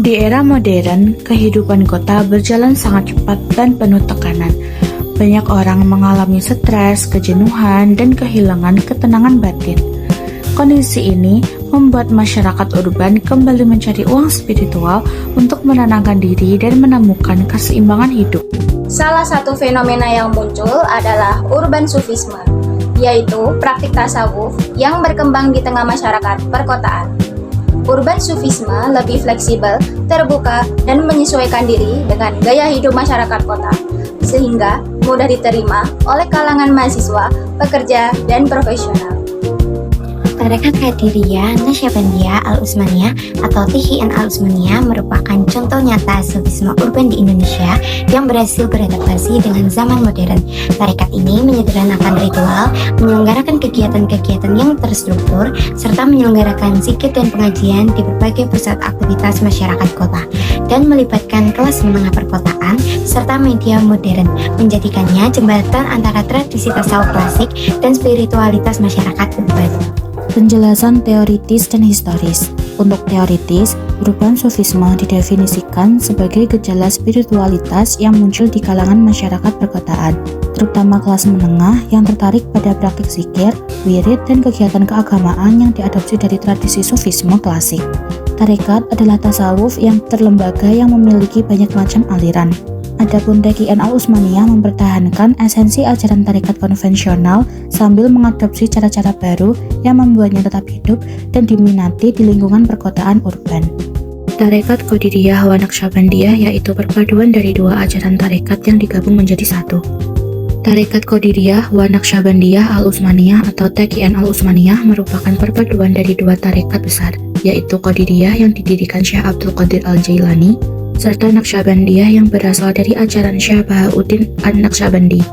Di era modern, kehidupan kota berjalan sangat cepat dan penuh tekanan. Banyak orang mengalami stres, kejenuhan, dan kehilangan ketenangan batin. Kondisi ini membuat masyarakat urban kembali mencari uang spiritual untuk menenangkan diri dan menemukan keseimbangan hidup. Salah satu fenomena yang muncul adalah urban sufisme, yaitu praktik tasawuf yang berkembang di tengah masyarakat perkotaan. Urban sufisme lebih fleksibel, terbuka, dan menyesuaikan diri dengan gaya hidup masyarakat kota, sehingga mudah diterima oleh kalangan mahasiswa, pekerja, dan profesional. Tarekat Qadiriyah Naqsyabandiyah Al-Utsmaniyah atau THN Al-Utsmaniyah merupakan contoh nyata sufisme urban di Indonesia yang berhasil beradaptasi dengan zaman modern. Tarekat ini menyederhanakan ritual, menyelenggarakan kegiatan-kegiatan yang terstruktur, serta menyelenggarakan zikir dan pengajian di berbagai pusat aktivitas masyarakat kota, dan melibatkan kelas menengah perkotaan serta media modern, menjadikannya jembatan antara tradisi tasawuf klasik dan spiritualitas masyarakat urban. Penjelasan teoritis dan historis. Untuk teoritis, urban sufisme didefinisikan sebagai gejala spiritualitas yang muncul di kalangan masyarakat perkotaan, terutama kelas menengah yang tertarik pada praktik zikir, wirid, dan kegiatan keagamaan yang diadopsi dari tradisi sufisme klasik. Tarekat adalah tasawuf yang terlembaga yang memiliki banyak macam aliran. Adapun THN Al-Utsmaniyah mempertahankan esensi ajaran tarekat konvensional sambil mengadopsi cara-cara baru yang membuatnya tetap hidup dan diminati di lingkungan perkotaan urban. Tarekat Qadiriyah wa Naqsyabandiyah yaitu perpaduan dari dua ajaran tarekat yang digabung menjadi satu. Tarekat Qadiriyah wa Naqsyabandiyah Al-Utsmaniyah atau THN Al-Utsmaniyah merupakan perpaduan dari dua tarekat besar, yaitu Qadiriyah yang didirikan Syekh Abdul Qadir Al-Jailani serta Naqsyabandiyah yang berasal dari ajaran Syekh Bahauddin An-Naqsyabandi.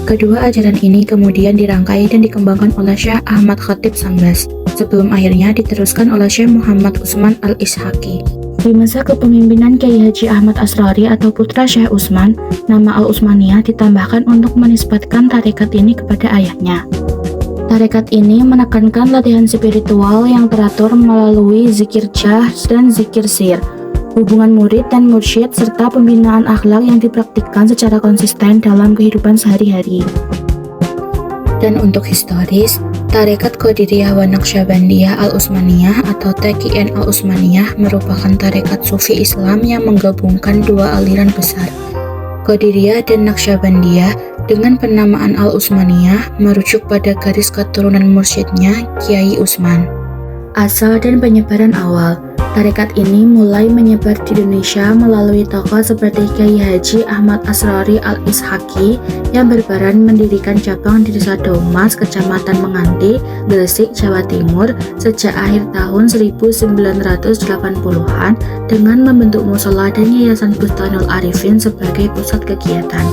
Kedua ajaran ini kemudian dirangkai dan dikembangkan oleh Syekh Ahmad Khatib Sambas, sebelum akhirnya diteruskan oleh Syekh Muhammad Utsman Al-Ishaqi. Di masa kepemimpinan Kiai Haji Ahmad Asrori atau putra Syekh Utsman, nama Al-Utsmaniyah ditambahkan untuk menisbatkan tarekat ini kepada ayahnya. Tarekat ini menekankan latihan spiritual yang teratur melalui zikir jah dan zikir sir, hubungan murid dan mursyid, serta pembinaan akhlak yang dipraktikkan secara konsisten dalam kehidupan sehari-hari. Dan untuk historis, Tarekat Qadiriyah wa Naqsyabandiyah Al-Utsmaniyah atau THN Al-Utsmaniyah merupakan tarekat sufi Islam yang menggabungkan dua aliran besar, Qadiriyah dan Naqsyabandiyah, dengan penamaan Al-Utsmaniyah merujuk pada garis keturunan mursyidnya Kiai Utsman. Asal dan penyebaran awal. Tarekat ini mulai menyebar di Indonesia melalui tokoh seperti Kiai Haji Ahmad Asrori Al-Ishaqi yang berperan mendirikan cabang di Desa Daumas, Kecamatan Menganti, Gresik, Jawa Timur sejak akhir tahun 1980-an dengan membentuk mushola dan Yayasan Bustanul Arifin sebagai pusat kegiatan.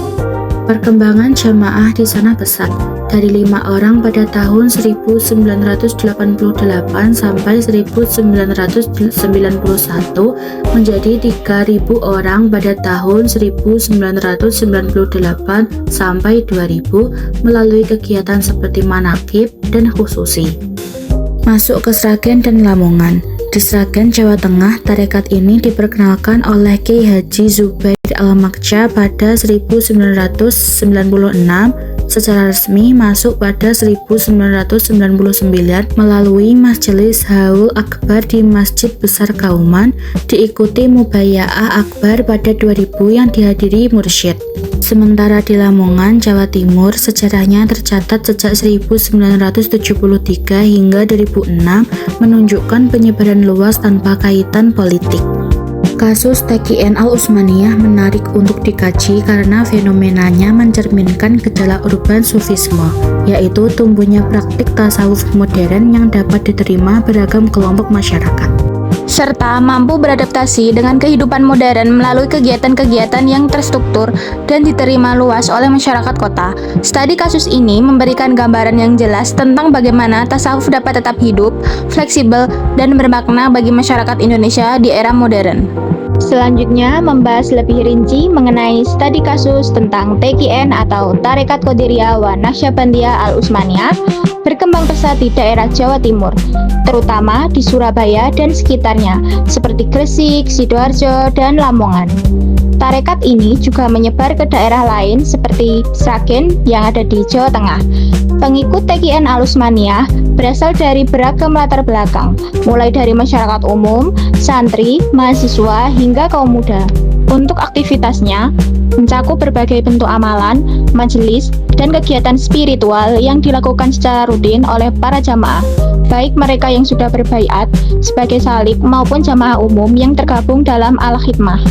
Perkembangan jamaah di sana pesat, dari 5 orang pada tahun 1988 sampai 1991 menjadi 3.000 orang pada tahun 1998 sampai 2000 melalui kegiatan seperti manakib dan khususi. Masuk ke Sragen dan Lamongan. Di Sragen, Jawa Tengah, tarekat ini diperkenalkan oleh Kiai Haji Zubair Al-Makja pada 1996, secara resmi masuk pada 1999 melalui Majelis Haul Akbar di Masjid Besar Kauman, diikuti Mubayya'ah Akbar pada 2000 yang dihadiri mursyid. Sementara di Lamongan, Jawa Timur, sejarahnya tercatat sejak 1973 hingga 2006 menunjukkan penyebaran luas tanpa kaitan politik. Kasus THN Al-Utsmaniyah menarik untuk dikaji karena fenomenanya mencerminkan gejala urban sufisme, yaitu tumbuhnya praktik tasawuf modern yang dapat diterima beragam kelompok masyarakat, Serta mampu beradaptasi dengan kehidupan modern melalui kegiatan-kegiatan yang terstruktur dan diterima luas oleh masyarakat kota. Studi kasus ini memberikan gambaran yang jelas tentang bagaimana tasawuf dapat tetap hidup, fleksibel, dan bermakna bagi masyarakat Indonesia di era modern. Selanjutnya, membahas lebih rinci mengenai studi kasus tentang TQN atau Tarekat Qadiriyah wa Naqsyabandiyah Al-Utsmaniyah berkembang pesat di daerah Jawa Timur, terutama di Surabaya dan sekitarnya, seperti Gresik, Sidoarjo, dan Lamongan. Tarekat ini juga menyebar ke daerah lain seperti Sragen yang ada di Jawa Tengah. Pengikut TQN Al-Utsmaniyah berasal dari beragam latar belakang, mulai dari masyarakat umum, santri, mahasiswa, hingga kaum muda. Untuk aktivitasnya, mencakup berbagai bentuk amalan, majelis, dan kegiatan spiritual yang dilakukan secara rutin oleh para jamaah, baik mereka yang sudah berbaiat sebagai salik maupun jamaah umum yang tergabung dalam al-khidmah.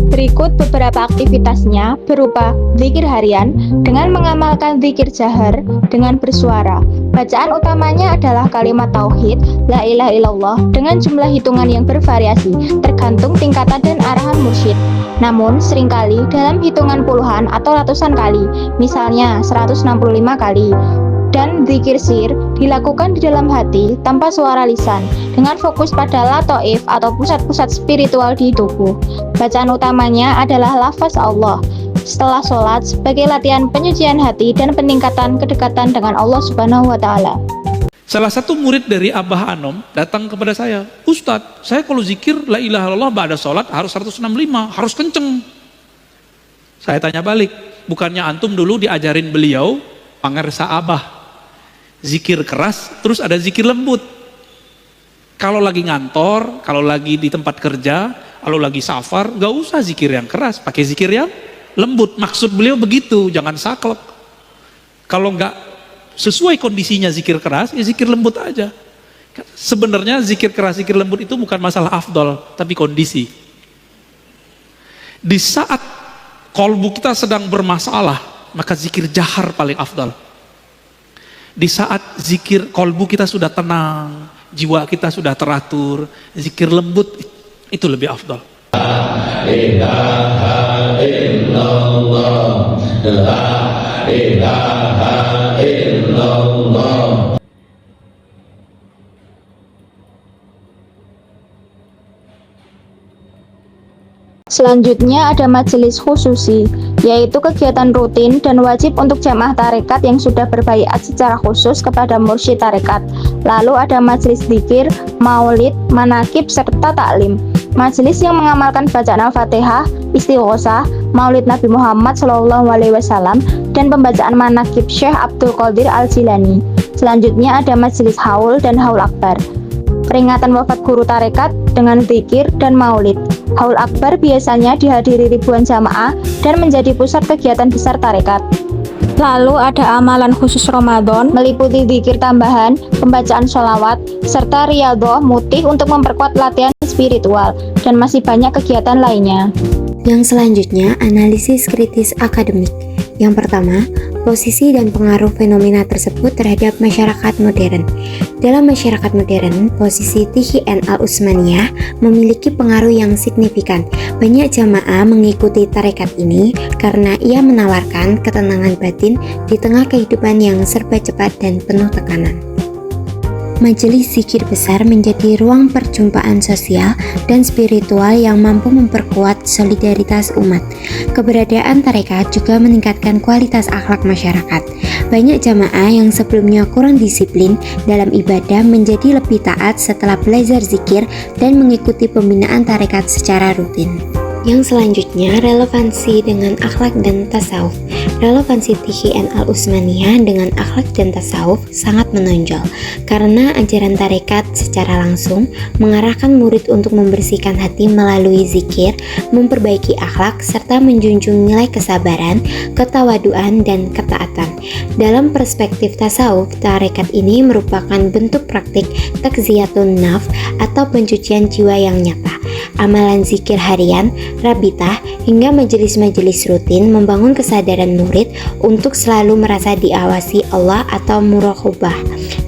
Berikut beberapa aktivitasnya berupa zikir harian dengan mengamalkan zikir jahar dengan bersuara. Bacaan utamanya adalah kalimat tauhid, la ilaha illallah, dengan jumlah hitungan yang bervariasi, tergantung tingkatan dan arahan mursyid. Namun, seringkali dalam hitungan puluhan atau ratusan kali, misalnya 165 kali. Dan zikir sir dilakukan di dalam hati tanpa suara lisan, dengan fokus pada latoif atau pusat-pusat spiritual di tubuh. Bacaan utamanya adalah lafaz Allah setelah sholat sebagai latihan penyucian hati dan peningkatan kedekatan dengan Allah Subhanahu wa Ta'ala. Salah satu murid dari Abah Anom datang kepada saya, Ustadz, saya kalau zikir la ilaha illallah ba'da sholat harus 165, harus kenceng. Saya tanya balik, bukannya antum dulu diajarin beliau pangersa Abah, zikir keras, terus ada zikir lembut. Kalau lagi ngantor, kalau lagi di tempat kerja, kalau lagi safar, gak usah zikir yang keras, pakai zikir yang lembut. Maksud beliau begitu, jangan saklek. Kalau gak sesuai kondisinya zikir keras, ya zikir lembut aja. Sebenarnya zikir keras, zikir lembut itu bukan masalah afdol, tapi kondisi. Di saat kolbu kita sedang bermasalah, maka zikir jahar paling afdal. Di saat zikir kolbu kita sudah tenang, jiwa kita sudah teratur, zikir lembut itu lebih afdal. La ilaha illallah, la ilaha illallah. Selanjutnya ada majelis khususi, yaitu kegiatan rutin dan wajib untuk jamaah tarekat yang sudah berbaiat secara khusus kepada mursyid tarekat. Lalu ada majelis zikir, maulid, manakib, serta taklim. Majelis yang mengamalkan bacaan Al-Fatihah, istighosah, maulid Nabi Muhammad SAW, dan pembacaan manakib Syekh Abdul Qadir Al-Jilani. Selanjutnya ada majelis haul dan haul akbar, peringatan wafat guru tarekat dengan zikir dan maulid. Haul akbar biasanya dihadiri ribuan jamaah dan menjadi pusat kegiatan besar tarekat. Lalu ada amalan khusus Ramadan, meliputi zikir tambahan, pembacaan sholawat, serta riyadhah mutih untuk memperkuat latihan spiritual, dan masih banyak kegiatan lainnya. Yang selanjutnya, analisis kritis akademik. Yang pertama, posisi dan pengaruh fenomena tersebut terhadap masyarakat modern. Dalam masyarakat modern, posisi TQN Al-Utsmaniyah memiliki pengaruh yang signifikan. Banyak jamaah mengikuti tarekat ini karena ia menawarkan ketenangan batin di tengah kehidupan yang serba cepat dan penuh tekanan. Majelis zikir besar menjadi ruang perjumpaan sosial dan spiritual yang mampu memperkuat solidaritas umat. Keberadaan tarekat juga meningkatkan kualitas akhlak masyarakat. Banyak jamaah yang sebelumnya kurang disiplin dalam ibadah menjadi lebih taat setelah belajar zikir dan mengikuti pembinaan tarekat secara rutin. Yang selanjutnya, relevansi dengan akhlak dan tasawuf. Relevansi TQN Al-Utsmaniyah dengan akhlak dan tasawuf sangat menonjol karena ajaran tarekat secara langsung mengarahkan murid untuk membersihkan hati melalui zikir, memperbaiki akhlak, serta menjunjung nilai kesabaran, ketawaduan, dan ketaatan. Dalam perspektif tasawuf, tarekat ini merupakan bentuk praktik takziyatun nafs atau pencucian jiwa yang nyata. Amalan zikir harian, rabitah, hingga majelis-majelis rutin membangun kesadaran murid untuk selalu merasa diawasi Allah atau muraqabah.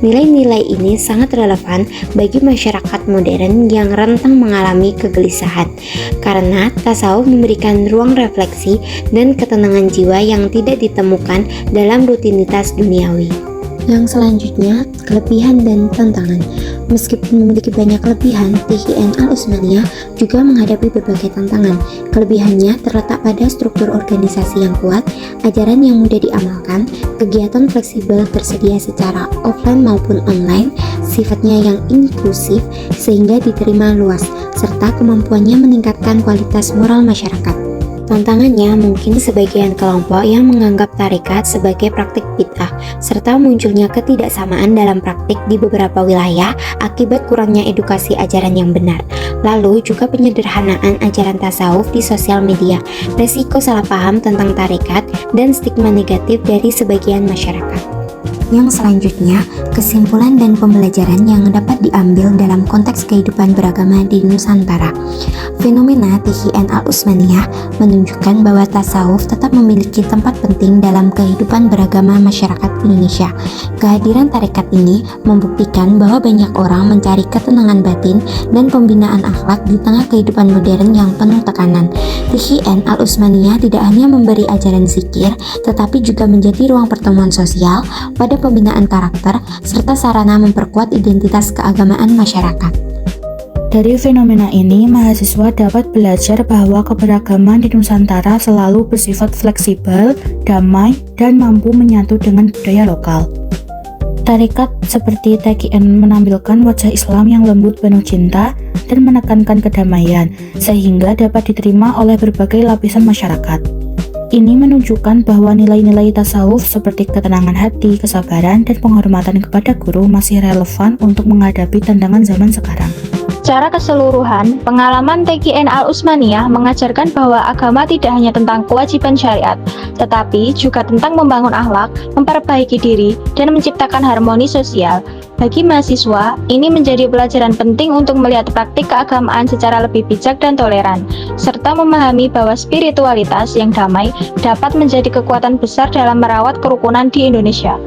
Nilai-nilai ini sangat relevan bagi masyarakat modern yang rentan mengalami kegelisahan, karena tasawuf memberikan ruang refleksi dan ketenangan jiwa yang tidak ditemukan dalam rutinitas duniawi. Yang selanjutnya, kelebihan dan tantangan. Meskipun memiliki banyak kelebihan, THIN Al-Utsmaniyah juga menghadapi berbagai tantangan. Kelebihannya terletak pada struktur organisasi yang kuat, ajaran yang mudah diamalkan, kegiatan fleksibel tersedia secara offline maupun online, sifatnya yang inklusif sehingga diterima luas, serta kemampuannya meningkatkan kualitas moral masyarakat. Tantangannya mungkin sebagian kelompok yang menganggap tarekat sebagai praktik bid'ah, serta munculnya ketidaksamaan dalam praktik di beberapa wilayah akibat kurangnya edukasi ajaran yang benar. Lalu juga penyederhanaan ajaran tasawuf di sosial media, resiko salah paham tentang tarekat, dan stigma negatif dari sebagian masyarakat. Yang selanjutnya, kesimpulan dan pembelajaran yang dapat diambil dalam konteks kehidupan beragama di Nusantara. Fenomena THIN Al-Utsmaniyah menunjukkan bahwa tasawuf tetap memiliki tempat penting dalam kehidupan beragama masyarakat Indonesia. Kehadiran tarekat ini membuktikan bahwa banyak orang mencari ketenangan batin dan pembinaan akhlak di tengah kehidupan modern yang penuh tekanan. THIN Al-Utsmaniyah tidak hanya memberi ajaran zikir, tetapi juga menjadi ruang pertemuan sosial pada pembinaan karakter, serta sarana memperkuat identitas keagamaan masyarakat. Dari fenomena ini, mahasiswa dapat belajar bahwa keberagaman di Nusantara selalu bersifat fleksibel, damai, dan mampu menyatu dengan budaya lokal. Tarekat seperti THIN menampilkan wajah Islam yang lembut penuh cinta dan menekankan kedamaian, sehingga dapat diterima oleh berbagai lapisan masyarakat. Ini menunjukkan bahwa nilai-nilai tasawuf seperti ketenangan hati, kesabaran, dan penghormatan kepada guru masih relevan untuk menghadapi tantangan zaman sekarang. Secara keseluruhan, pengalaman THIN Al-Utsmaniyah mengajarkan bahwa agama tidak hanya tentang kewajiban syariat, tetapi juga tentang membangun akhlak, memperbaiki diri, dan menciptakan harmoni sosial. Bagi mahasiswa, ini menjadi pelajaran penting untuk melihat praktik keagamaan secara lebih bijak dan toleran, serta memahami bahwa spiritualitas yang damai dapat menjadi kekuatan besar dalam merawat kerukunan di Indonesia.